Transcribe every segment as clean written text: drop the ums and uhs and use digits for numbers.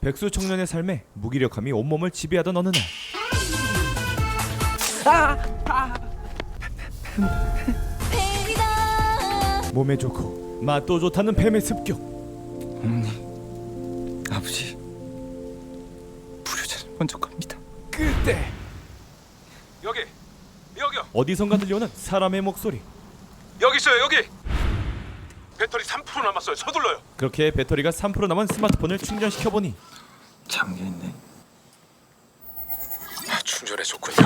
백수 청년의 삶에 무기력함이 온몸을 지배하던 어느 날 몸에 좋고 맛도 좋다는 뱀의 습격. 어머니, 아버지, 불효자는 먼저 갑니다. 그때 여기요. 어디선가 들려오는 사람의 목소리. 여기 있어요. 여기. 배터리 3% 남았어요. 서둘러요. 그렇게 배터리가 3% 남은 스마트폰을 충전시켜보니 잠겨있네. 충전해 줬군요.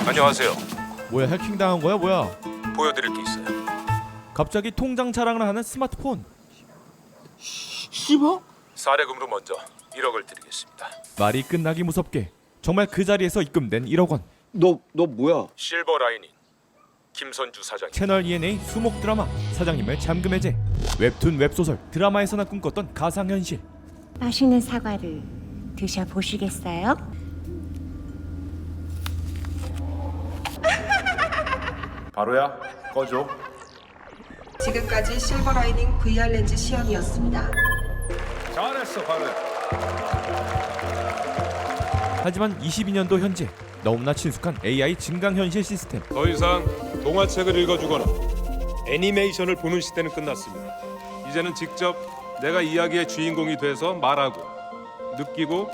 안녕하세요. 뭐야, 해킹당한 거야 뭐야? 보여드릴 게 있어요. 갑자기 통장 자랑을 하는 스마트폰. 10억? 사례금으로 먼저 1억을 드리겠습니다. 말이 끝나기 무섭게 정말 그 자리에서 입금된 1억 원. 너 뭐야? 실버 라이닝 김선주 사장. 채널 ENA 수목 드라마 사장님을 잠금 해제. 웹툰 웹소설 드라마에서나 꿈꿨던 가상현실. 맛있는 사과를 드셔보시겠어요? 바로야. 꺼줘. 지금까지 실버라이닝 VR 렌즈 시연이었습니다. 잘했어 바로야. 하지만 22년도 현재 너무나 친숙한 AI 증강현실 시스템. 더 이상 동화책을 읽어주거나 애니메이션을 보는 시대는 끝났습니다. 이제는 직접 내가 이야기의 주인공이 돼서 말하고 느끼고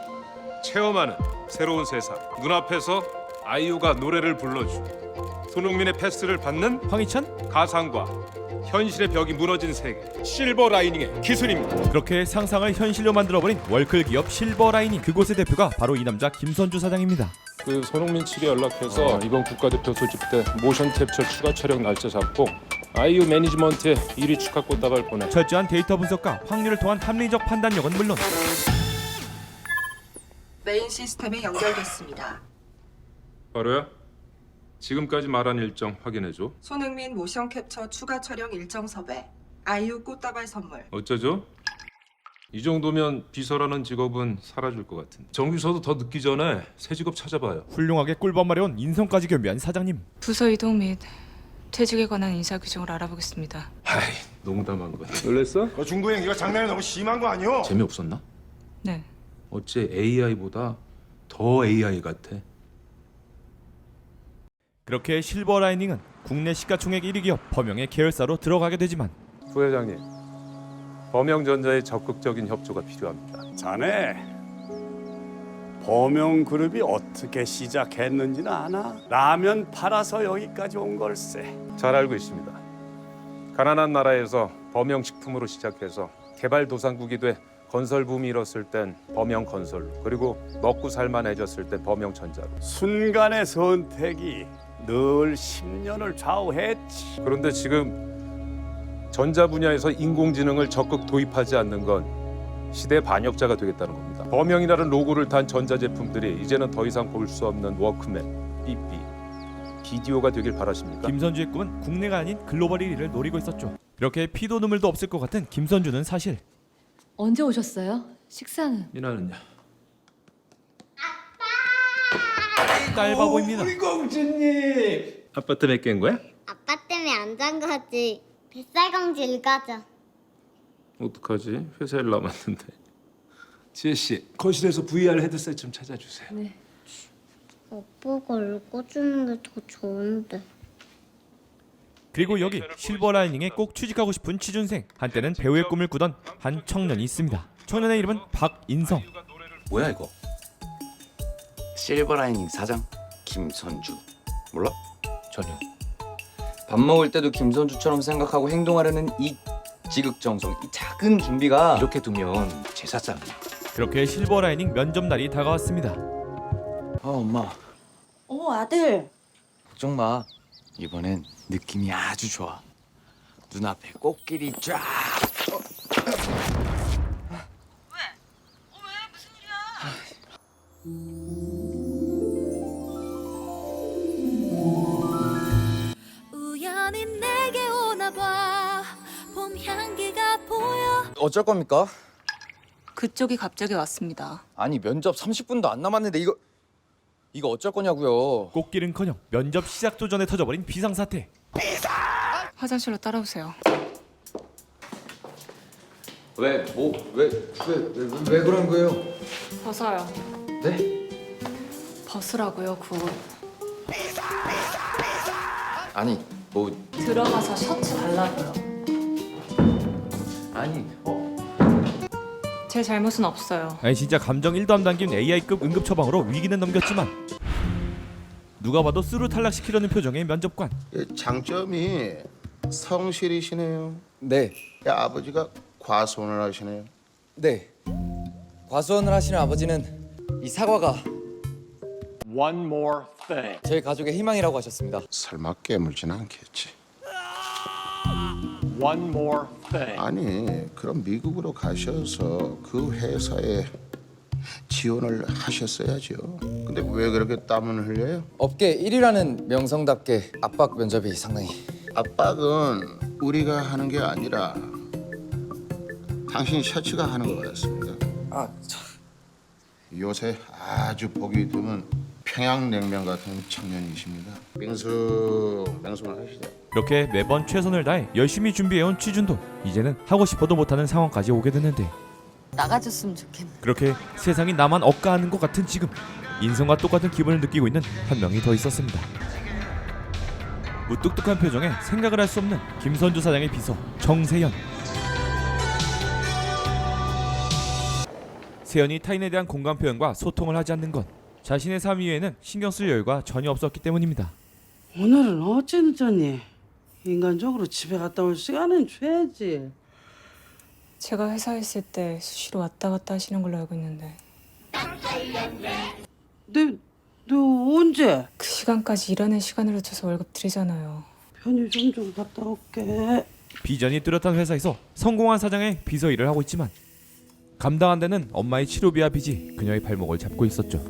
체험하는 새로운 세상. 눈앞에서 아이유가 노래를 불러주고 손흥민의 패스를 받는 황희찬? 가상과 현실의 벽이 무너진 세계. 실버 라이닝의 기술입니다. 그렇게 상상을 현실로 만들어버린 월클 기업 실버라이닝. 그곳의 대표가 바로 이 남자 김선주 사장입니다. 그 손흥민 측에 연락해서 이번 국가대표 소집 때 모션 캡처 추가 촬영 날짜 잡고 아이유 매니지먼트에 1위 축하 꽃다발 보내. 철저한 데이터 분석과 확률을 통한 합리적 판단력은 물론 메인 시스템에 연결됐습니다. 바로야? 지금까지 말한 일정 확인해줘. 손흥민 모션 캡처 추가 촬영 일정 섭외, 아이유 꽃다발 선물. 어쩌죠? 이 정도면 비서라는 직업은 사라질 것 같은데. 정규서도 더 늦기 전에 새 직업 찾아봐요. 훌륭하게 꿀밤 마려운 인성까지 겸비한 사장님. 부서 이동 및 퇴직에 관한 인사 규정을 알아보겠습니다. 아이, 농담한 거야. 놀랬어? 그 중도 행위가 장난이 너무 심한 거 아니오? 재미없었나? 네. 어째 AI보다 더 AI 같아. 그렇게 실버라이닝은 국내 시가총액 1위 기업 범영의 계열사로 들어가게 되지만 부회장님, 범영전자의 적극적인 협조가 필요합니다. 자네 범용그룹이 어떻게 시작했는지는 아나? 라면 팔아서 여기까지 온 걸세. 잘 알고 있습니다. 가난한 나라에서 범영식품으로 시작해서 개발도상국이 돼 건설 붐이 일었을 땐 범영건설, 그리고 먹고 살만해졌을 땐 범영전자로. 순간의 선택이 늘 10년을 좌우했지. 그런데 지금 전자 분야에서 인공지능을 적극 도입하지 않는 건 시대 반역자가 되겠다는 겁니다. 범영이라는 로고를 단 전자제품들이 이제는 더 이상 볼 수 없는 워크맨, 삐삐, 비디오가 되길 바라십니까? 김선주의 꿈은 국내가 아닌 글로벌 1위를 노리고 있었죠. 이렇게 피도 눈물도 없을 것 같은 김선주는 사실 언제 오셨어요? 식사는? 이나는요? 딸바보입니다. 우리 공주님. 아빠 때문에 깬 거야? 아빠 때문에 안 잔 거지. 뱃살감지 읽어줘. 어떡하지? 회사에 일 남았는데. 지혜 씨, 거실에서 VR 헤드셋 좀 찾아주세요. 네. 오빠가 읽어주는 게 더 좋은데. 그리고 여기 실버라이닝에 꼭 취직하고 싶은 취준생, 한때는 배우의 꿈을 꾸던 한 청년이 있습니다. 청년의 이름은 박인성. 뭐야 이거? 실버라이닝 사장 김선주. 몰라? 전혀. 밥 먹을 때도 김선주처럼 생각하고 행동하려는 이 지극정성, 이 작은 준비가 이렇게 두면 제사상. 그렇게 실버라이닝 면접 날이 다가왔습니다. 엄마 아들. 걱정 마. 이번엔 느낌이 아주 좋아. 눈앞에 꽃길이 쫙. 우연히 내게 오나 봐. 봄 향기가 보여. 어쩔 겁니까? 그쪽이 갑자기 왔습니다. 아니 면접 30분도 안 남았는데 이거 어쩔 거냐고요. 꽃길은커녕 면접 시작도 전에 터져버린 비상사태. 화장실로 따라오세요. 왜 그런 거예요? 벗어요. 네? 벗으라고요, 굿. 아니 뭐 들어가서 셔츠 달라고요. 아니 제 잘못은 없어요. 아니 진짜 감정 1도 안 담긴 AI급 응급 처방으로 위기는 넘겼지만 누가 봐도 스루 탈락시키려는 표정의 면접관. 장점이 성실이시네요. 네. 아버지가 과손을 하시네요. 네. 과수원을 하시는 아버지는 이 사과가 One more thing. 저희 가족의 희망이라고 하셨습니다. 설마 깨물진 않겠지. One more thing. 아니, 그럼 미국으로 가셔서 그 회사에 지원을 하셨어야죠. 근데 왜 그렇게 땀을 흘려요? 업계 1위라는 명성답게 압박 면접이 상당히 압박은 우리가 하는 게 아니라 당신 셔츠가 하는 것 같습니다. 요새 아주 보기 드문 평양냉면 같은 청년이십니다. 맹숭맹숭을 하시죠. 이렇게 매번 최선을 다해 열심히 준비해온 취준도 이제는 하고 싶어도 못하는 상황까지 오게 됐는데 나가줬으면 좋겠네. 그렇게 세상이 나만 억까하는 것 같은 지금 인성과 똑같은 기분을 느끼고 있는 한 명이 더 있었습니다. 무뚝뚝한 표정에 생각을 할 수 없는 김선주 사장의 비서 정세연. 세연이 타인에 대한 공감 표현과 소통을 하지 않는 건 자신의 삶 이외에는 신경 쓸 여유가 전혀 없었기 때문입니다. 오늘은 어찌 늦었니? 인간적으로 집에 갔다 올 시간은 줘야지. 제가 회사에 있을 때 수시로 왔다 갔다 하시는 걸로 알고 있는데 너 언제? 그 시간까지 일하는 시간으로 쳐서 월급 드리잖아요. 편의점 좀 갔다 올게. 비전이 뚜렷한 회사에서 성공한 사장의 비서 일을 하고 있지만 감당 안 되는 엄마의 치료비와 빚이 그녀의 발목을 잡고 있었죠.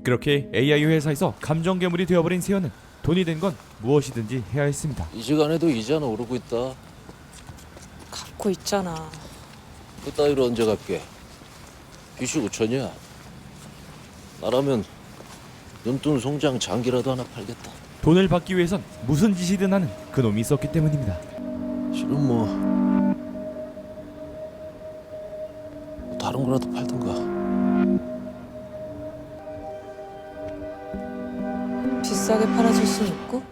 그렇게 AI 회사에서 감정 괴물이 되어버린 세연은 돈이 된 건 무엇이든지 해야 했습니다. 이 시간에도 이자는 오르고 있다. 갚고 있잖아. 그 따위로 언제 갚게? 빚이 5천이야. 나라면 눈뜬 송장 장기라도 하나 팔겠다. 돈을 받기 위해선 무슨 짓이든 하는 그놈이 있었기 때문입니다. 실은 뭐 다른 거라도 팔든가. 비싸게 팔아줄 수는 있고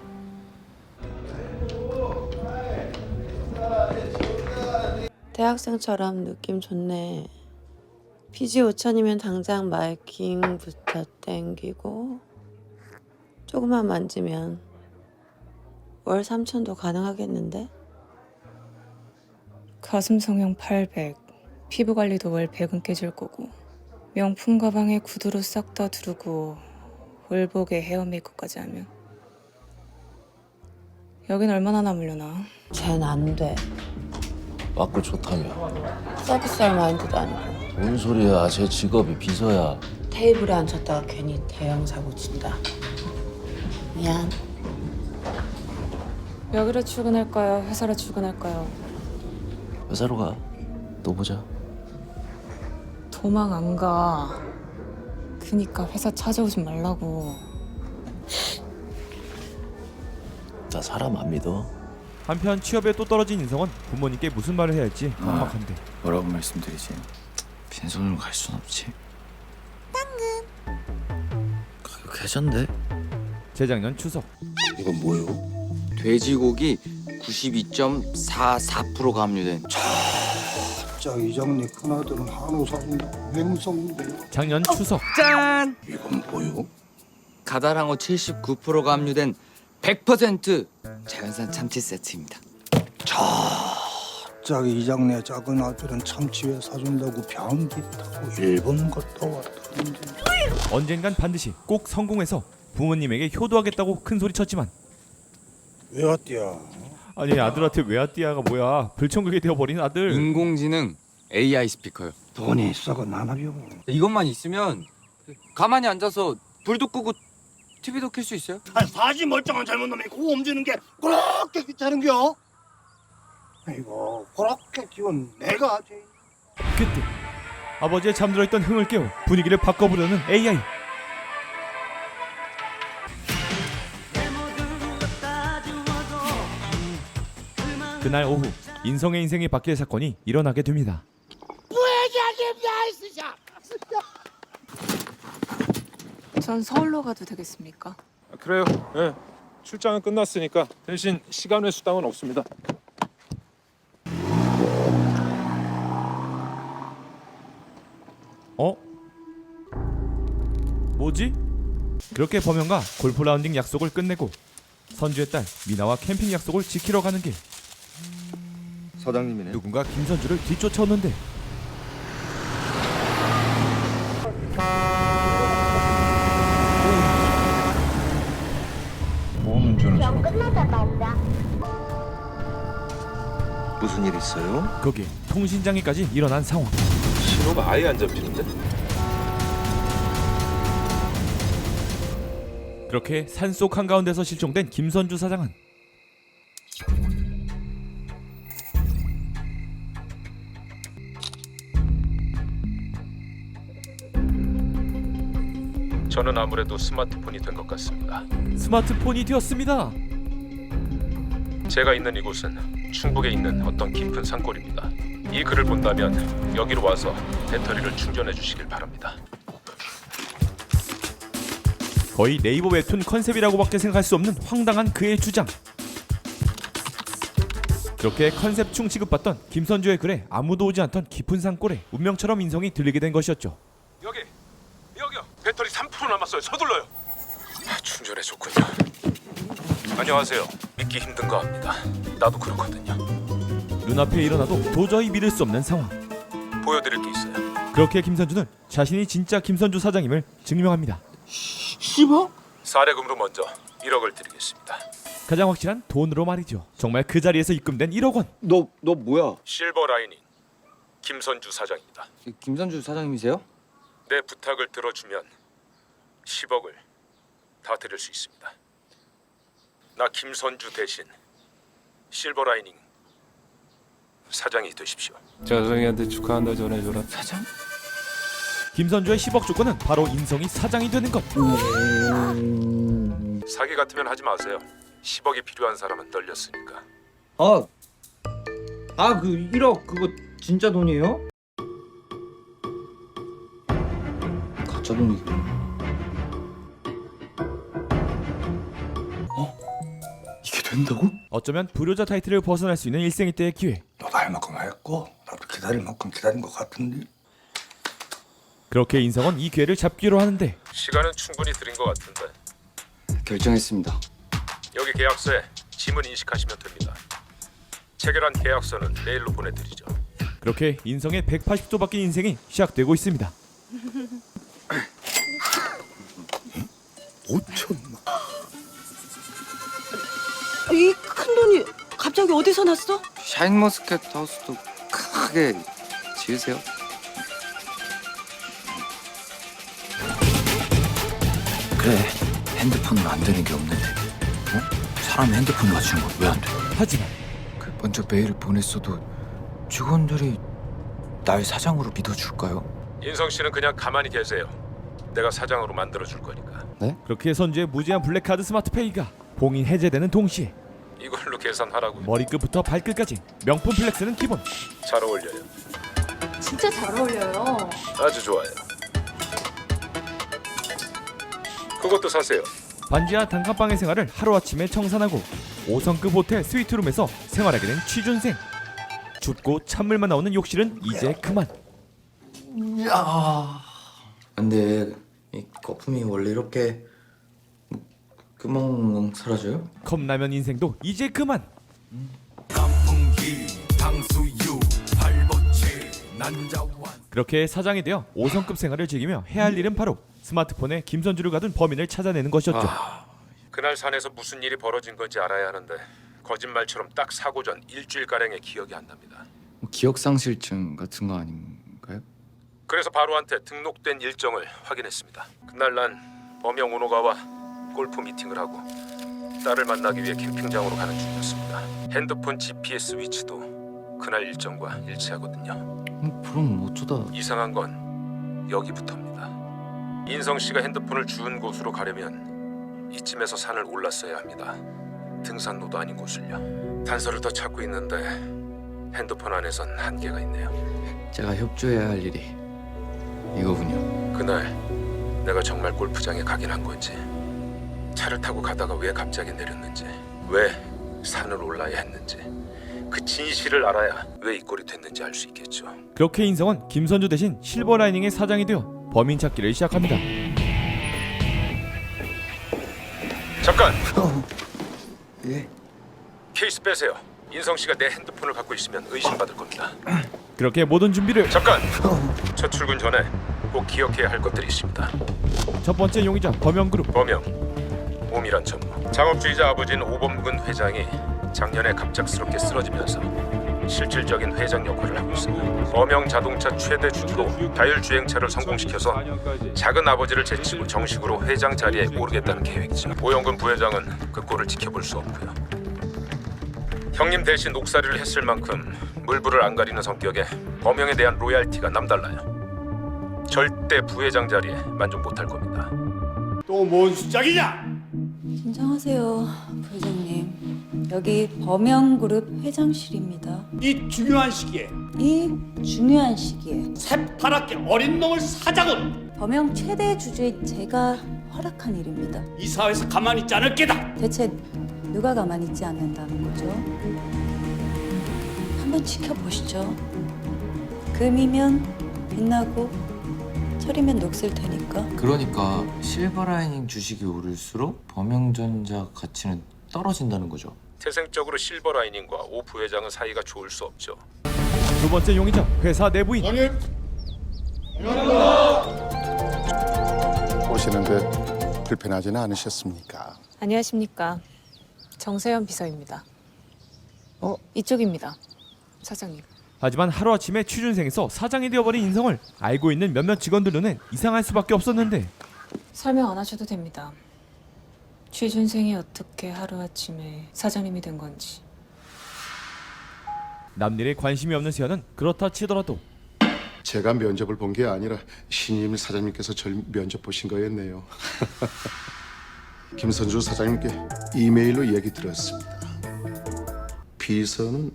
대학생처럼 느낌 좋네. 피지 5천이면 당장 마이킹부터 땡기고 조금만 만지면 월 3천도 가능하겠는데? 가슴 성형 800, 피부 관리도 월 100은 깨질 거고 명품 가방에 구두로 싹 다 두르고 월복에 헤어 메이크업까지 하면 여긴 얼마나 남으려나? 쟨 안 돼. 맞고 좋다며. 서비스할 마인드도 아니고. 뭔 소리야. 제 직업이 비서야. 테이블에 앉혔다가 괜히 대형 사고 친다. 미안. 여기로 출근할까요? 회사로 출근할까요? 회사로 가. 또 보자. 도망 안 가. 그니까 회사 찾아오지 말라고. 나 사람 안 믿어. 한편 취업에 또 떨어진 인성은 부모님께 무슨 말을 해야 할지 막막한데 뭐라고 말씀드리지? 빈손으로 갈 순 없지. 가격 해잔데? 재작년 추석 이건 뭐예요? 돼지고기 92.44%가 함유된 진짜 이장님 큰아들은 한우 사준다. 맹성인데. 작년 추석 짠! 이건 뭐요? 가다랑어 79%가 함유된 100% 자연산 참치 세트입니다. 갑자기 이장네 작은 아들은 참치 왜 사준다고 변기 타고 일본 갔다 왔다는데. 언젠간 반드시 꼭 성공해서 부모님에게 효도하겠다고 큰 소리쳤지만 왜 왔디야? 아니 아들한테 외아띠아가 뭐야. 불청객이 되어버린 아들. 인공지능 AI 스피커요. 돈이 있어가 나나벼. 이것만 있으면 가만히 앉아서 불도 끄고 TV도 켤 수 있어요? 사지 멀쩡한 젊은 놈이 고 옮기는 게 그렇게 귀찮은겨? 아이고 그렇게 키운 내가 하지. 그때 아버지의 잠들어있던 흥을 깨워 분위기를 바꿔보려는 AI. 그날 오후 인성의 인생이 바뀔 사건이 일어나게 됩니다. 전 서울로 가도 되겠습니까? 그래요. 예. 출장은 끝났으니까 대신 시간 외 수당은 없습니다. 어? 뭐지? 그렇게 범영과 골프 라운딩 약속을 끝내고 선주의 딸 미나와 캠핑 약속을 지키러 가는 길. 사장님이네. 누군가 김선주를 뒤쫓아오는데 시험 끝나자마자 무슨 일 있어요? 거기에 통신장애까지 일어난 상황. 신호가 아예 안 잡히는데? 그렇게 산속 한가운데서 실종된 김선주 사장은 저는 아무래도 스마트폰이 된 것 같습니다. 스마트폰이 되었습니다. 제가 있는 이곳은 충북에 있는 어떤 깊은 산골입니다. 이 글을 본다면 여기로 와서 배터리를 충전해 주시길 바랍니다. 거의 네이버 웹툰 컨셉이라고밖에 생각할 수 없는 황당한 그의 주장. 그렇게 컨셉충 취급받던 김선주의 글에 아무도 오지 않던 깊은 산골에 운명처럼 인성이 들리게 된 것이었죠. 여기요. 배터리 3% 남았어요. 서둘러요. 충전해 줬군요. 안녕하세요. 믿기 힘든 거 압니다. 나도 그렇거든요. 눈앞에 일어나도 도저히 믿을 수 없는 상황. 보여드릴 게 있어요. 그렇게 김선주는 자신이 진짜 김선주 사장임을 증명합니다. 10억? 사례금으로 먼저 1억을 드리겠습니다. 가장 확실한 돈으로 말이죠. 정말 그 자리에서 입금된 1억 원. 너 뭐야? 실버 라이닝 김선주 사장입니다. 김선주 사장님이세요? 내 부탁을 들어주면 10억을 다 드릴 수 있습니다. 나 김선주 대신 실버 라이닝 사장이 되십시오. 자성이한테 축하한다 전해줘라. 사장? 김선주의 10억 조건은 바로 인성이 사장이 되는 것. 사기 같으면 하지 마세요. 10억이 필요한 사람은 널렸으니까. 그 1억 그거 진짜 돈이에요? 가짜 돈이. 이게 된다고? 어쩌면 불효자 타이틀을 벗어날 수 있는 일생일 때의 기회. 너도 할 만큼 했고 나도 기다릴 만큼 기다린 것 같은데. 그렇게 인성은 이 기회를 잡기로 하는데 시간은 충분히 드린 것 같은데. 결정했습니다. 여기 계약서에 지문 인식하시면 됩니다. 체결한 계약서는 내일로 보내드리죠. 그렇게 인성의 180도 바뀐 인생이 시작되고 있습니다. 5천만. 이 큰 돈이 갑자기 어디서 났어? 샤인머스켓 하우스도 크게 지으세요. 그래, 핸드폰으로 안 되는 게 없는데. 사람이 핸드폰 맞추는 건 왜 안 돼? 하지만 먼저 메일을 보냈어도 직원들이 날 사장으로 믿어줄까요? 인성 씨는 그냥 가만히 계세요. 내가 사장으로 만들어줄 거니까. 그렇게 선주의 무제한 블랙카드 스마트페이가 봉인 해제되는 동시에 이걸로 계산하라고요. 머리끝부터 발끝까지 명품 플렉스는 기본. 잘 어울려요. 진짜 잘 어울려요. 아주 좋아요. 그것도 사세요. 반지하 단칸방의 생활을 하루아침에 청산하고 5성급 호텔 스위트룸에서 생활하게 된 취준생. 춥고 찬물만 나오는 욕실은 이제 그만. 근데 이 거품이 원래 이렇게 금방 사라져요? 컵라면 인생도 이제 그만. 그렇게 사장이 되어 5성급 생활을 즐기며 해야 할 일은 바로 스마트폰에 김선주를 가둔 범인을 찾아내는 것이었죠. 그날 산에서 무슨 일이 벌어진 건지 알아야 하는데 거짓말처럼 딱 사고 전 일주일가량의 기억이 안 납니다. 기억상실증 같은 거 아닌가요? 그래서 바로한테 등록된 일정을 확인했습니다. 그날 난 범영 오노가와 골프 미팅을 하고 딸을 만나기 위해 캠핑장으로 가는 중이었습니다. 핸드폰 GPS 위치도 그날 일정과 일치하거든요. 그럼 어쩌다 이상한 건 여기부터입니다. 인성 씨가 핸드폰을 주운 곳으로 가려면 이쯤에서 산을 올랐어야 합니다. 등산로도 아닌 곳을요. 단서를 더 찾고 있는데 핸드폰 안에선 한계가 있네요. 제가 협조해야 할 일이 이거군요. 그날 내가 정말 골프장에 가긴 한 건지, 차를 타고 가다가 왜 갑자기 내렸는지, 왜 산을 올라야 했는지, 그 진실을 알아야 왜 이 꼴이 됐는지 알 수 있겠죠. 그렇게 인성은 김선주 대신 실버라이닝의 사장이 되어 범인 찾기를 시작합니다. 잠깐! 예? 케이스 빼세요. 인성 씨가 내 핸드폰을 갖고 있으면 의심받을 겁니다. 그렇게 모든 준비를. 잠깐! 첫 출근 전에 꼭 기억해야 할 것들이 있습니다. 첫 번째 용의자 범영그룹. 범영, 오미란 전무. 창업주의자 아버지인 오범근 회장이 작년에 갑작스럽게 쓰러지면서 실질적인 회장 역할을 하고 있어요. 범영 자동차 최대 주주로 자율주행차를 성공시켜서 작은 아버지를 제치고 정식으로 회장 자리에 오르겠다는 계획이죠. 오영근 부회장은 그 꼴을 지켜볼 수 없고요. 형님 대신 옥살이를 했을 만큼 물불을 안 가리는 성격에 범영에 대한 로얄티가 남달라요. 절대 부회장 자리에 만족 못할 겁니다. 또 뭔 수작이냐? 진정하세요, 부회장님. 여기 범영그룹 회장실입니다. 이 중요한 시기에 새파랗게 어린 놈을 사장으로 범영 최대 주주인 제가 허락한 일입니다. 이 사회에서 가만히 있지 않을 게다. 대체 누가 가만히 있지 않는다는 거죠? 한번 지켜보시죠. 금이면 빛나고 철이면 녹슬 테니까. 그러니까 실버라이닝 주식이 오를수록 범영전자 가치는 떨어진다는 거죠. 태생적으로 실버라이닝과 오 부회장은 사이가 좋을 수 없죠. 두 번째 용의자 회사 내부인. 오시는데 불편하지는 않으셨습니까? 안녕하십니까. 정세현 비서입니다. 이쪽입니다. 사장님. 하지만 하루아침에 취준생에서 사장이 되어버린 인성을 알고 있는 몇몇 직원들로는 이상할 수밖에 없었는데. 설명 안 하셔도 됩니다. 취준생이 어떻게 하루아침에 사장님이 된 건지. 남일에 관심이 없는 세연은 그렇다 치더라도 제가 면접을 본 게 아니라 신임 사장님께서 절 면접 보신 거였네요. 김선주 사장님께 이메일로 얘기 들었습니다. 비서는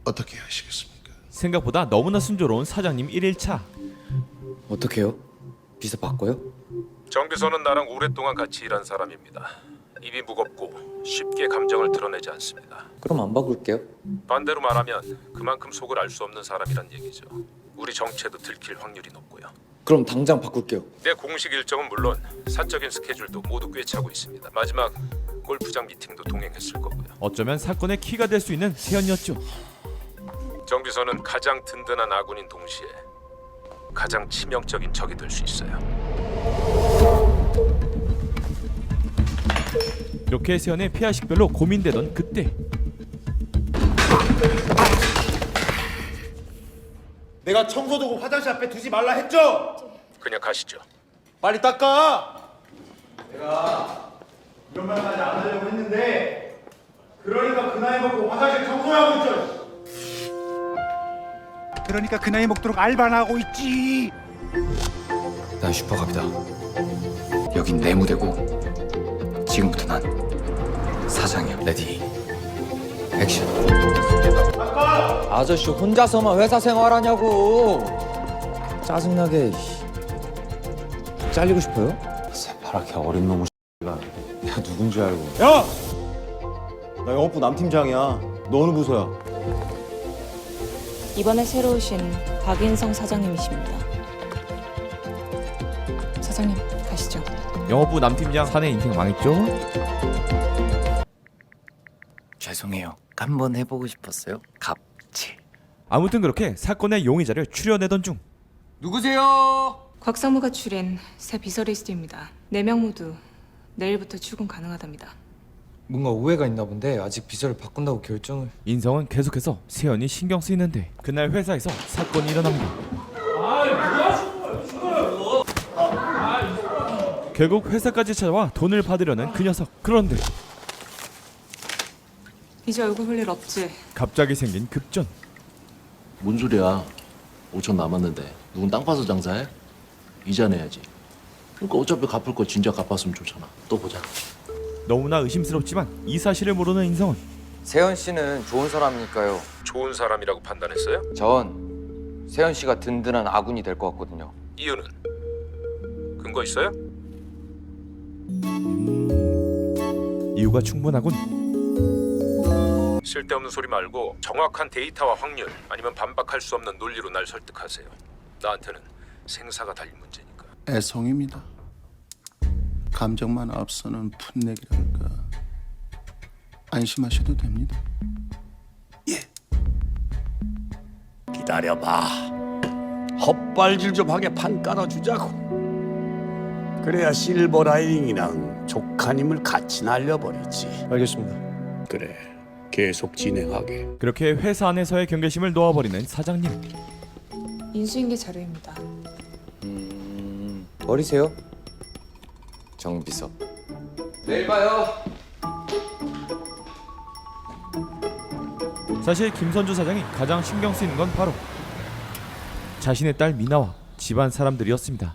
어떻게 하시겠습니까? 생각보다 너무나 순조로운 사장님 1일차. 어떻게요? 비서 바꿔요? 정 비서는 나랑 오랫동안 같이 일한 사람입니다. 입이 무겁고 쉽게 감정을 드러내지 않습니다. 그럼 안 바꿀게요. 반대로 말하면 그만큼 속을 알 수 없는 사람이란 얘기죠. 우리 정체도 들킬 확률이 높고요. 그럼 당장 바꿀게요. 내 공식 일정은 물론 사적인 스케줄도 모두 꿰차고 있습니다. 마지막 골프장 미팅도 동행했을 거고요. 어쩌면 사건의 키가 될 수 있는 세연이었죠. 정 비서는 가장 든든한 아군인 동시에 가장 치명적인 적이 될 수 있어요. 이렇게 세연의 폐하식별로 고민되던 그때 내가 청소도구 화장실 앞에 두지 말라 했죠? 그냥 가시죠. 빨리 닦아! 내가 이런 말까지 안 하려고 했는데 그러니까 그 나이 먹고 화장실 청소하고 있죠. 그러니까 그 나이 먹도록 알바나 하고 있지. 난 슈퍼갑이다. 여긴 내 무대고 지금부터 난 사장이야. 레디 액션. 아저씨 혼자서만 회사 생활하냐고. 짜증나게. 잘리고 싶어요? 새파랗게 어린 놈의 야 누군지 알고. 야! 나 영업부 남팀장이야. 너 어느 부서야? 이번에 새로 오신 박인성 사장님이십니다. 사장님, 가시죠. 영업부 남팀장 사내 인생 망했죠? 죄송해요. 한번 해보고 싶었어요. 갑질. 아무튼 그렇게 사건의 용의자를 추려내던 중 누구세요? 곽상무가 추린 새 비서 리스트입니다. 4명 모두 내일부터 출근 가능하답니다. 뭔가 오해가 있나 본데 아직 비서를 바꾼다고 결정을. 인성은 계속해서 세연이 신경 쓰이는데 그날 회사에서 사건이 일어납니다. 결국 회사까지 찾아와 돈을 받으려는 그 녀석. 그런데 이제 얼굴 볼 일 없지? 갑자기 생긴 급전. 뭔 소리야? 5천 남았는데 누군 땅 파서 장사해? 이자 내야지. 그러니까 어차피 갚을 거 진짜 갚았으면 좋잖아. 또 보자. 너무나 의심스럽지만 이 사실을 모르는 인성은 세현 씨는 좋은 사람이니까요. 좋은 사람이라고 판단했어요? 전 세현 씨가 든든한 아군이 될 것 같거든요. 이유는? 근거 있어요? 이유가 충분하군. 쓸데없는 소리 말고 정확한 데이터와 확률 아니면 반박할 수 없는 논리로 날 설득하세요. 나한테는 생사가 달린 문제니까. 애송입니다. 감정만 앞서는 풋내기랄까. 안심하셔도 됩니다. 기다려봐. 헛발질 좀 하게 판 깔아주자고. 그래야 실버 라이닝이랑 조카님을 같이 날려버리지. 알겠습니다. 그래, 계속 진행하게. 그렇게 회사 안에서의 경계심을 놓아버리는 사장님. 인수인계 자료입니다. 버리세요. 정비서. 내일 봐요. 사실 김선주 사장이 가장 신경 쓰이는 건 바로 자신의 딸 미나와 집안 사람들이었습니다.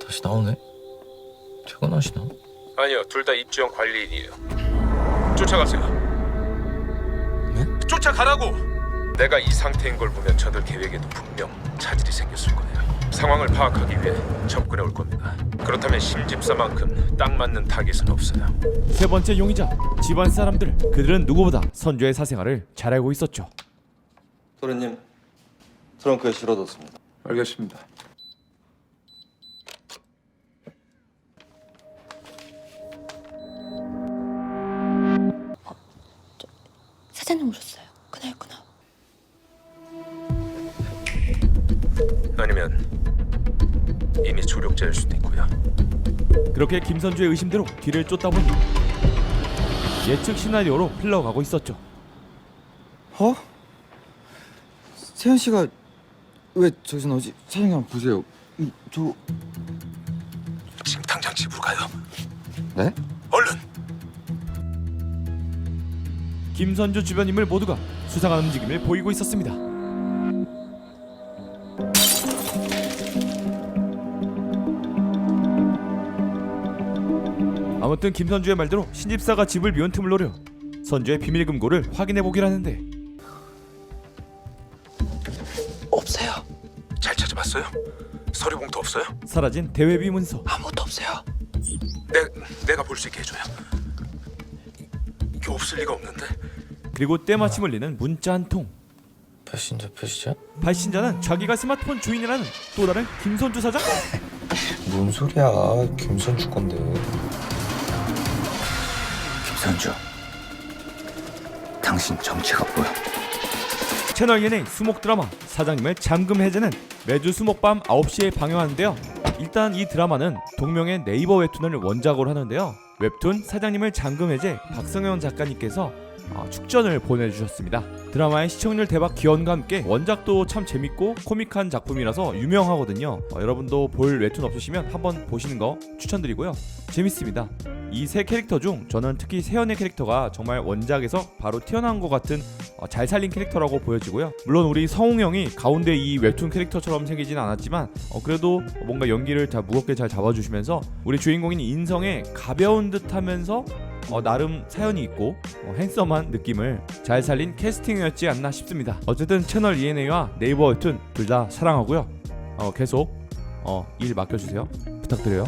다시 나오네? 퇴근하시나? 아니요, 둘 다 입주형 관리인이에요. 쫓아가세요. 네? 쫓아가라고! 내가 이 상태인 걸 보면 저들 계획에도 분명 차질이 생겼을 거예요. 상황을 파악하기 위해 접근해 올 겁니다. 그렇다면 심집사만큼 딱 맞는 타깃은 없어요. 세 번째 용의자, 집안 사람들. 그들은 누구보다 선주의 사생활을 잘 알고 있었죠. 도련님, 트렁크에 실어뒀습니다. 알겠습니다. 사장님 오셨어요. 그날구나. 아니면 이미 조력자일 수도 있고요. 그렇게 김선주의 의심대로 뒤를 쫓다 보니 예측 시나리오로 흘러가고 있었죠. 어? 세현 씨가 왜 저기서 나오지? 사장님 한번 보세요. 저 지금 당장 집으로 가요. 네? 얼른! 김선주 주변 인물 모두가 수상한 움직임을 보이고 있었습니다. 아무튼 김선주의 말대로 신집사가 집을 비운 틈을 노려 선주의 비밀 금고를 확인해 보기로 하는데 없어요. 잘 찾아봤어요? 서류 봉투 없어요? 사라진 대외비 문서. 아무것도 없어요. 내가 볼 수 있게 해줘요. 이게 없을 리가 없는데. 그리고 때마침 울리는 문자 한 통. 배신자 표시자? 발신자는 자기가 스마트폰 주인이라는 또 다른 김선주 사장? 뭔 소리야? 김선주 건데. 김선주, 당신 정체가 뭐야? 채널 예능 수목 드라마 사장님의 잠금 해제는 매주 수목밤 9시에 방영하는데요. 일단 이 드라마는 동명의 네이버 웹툰을 원작으로 하는데요. 웹툰 사장님을 잠금 해제 박성현 작가님께서 축전을 보내주셨습니다. 드라마의 시청률 대박 기원과 함께 원작도 참 재밌고 코믹한 작품이라서 유명하거든요. 여러분도 볼 웹툰 없으시면 한번 보시는 거 추천드리고요. 재밌습니다. 이 세 캐릭터 중 저는 특히 세연의 캐릭터가 정말 원작에서 바로 튀어나온 것 같은 잘 살린 캐릭터라고 보여지고요. 물론 우리 성웅 형이 가운데 이 웹툰 캐릭터처럼 생기진 않았지만 그래도 뭔가 연기를 다 무겁게 잘 잡아주시면서 우리 주인공인 인성에 가벼운 듯하면서 나름 사연이 있고 핸섬한 느낌을 잘 살린 캐스팅이었지 않나 싶습니다. 어쨌든 채널 ENA와 네이버 웹툰 둘 다 사랑하고요. 계속 일 맡겨주세요. 부탁드려요.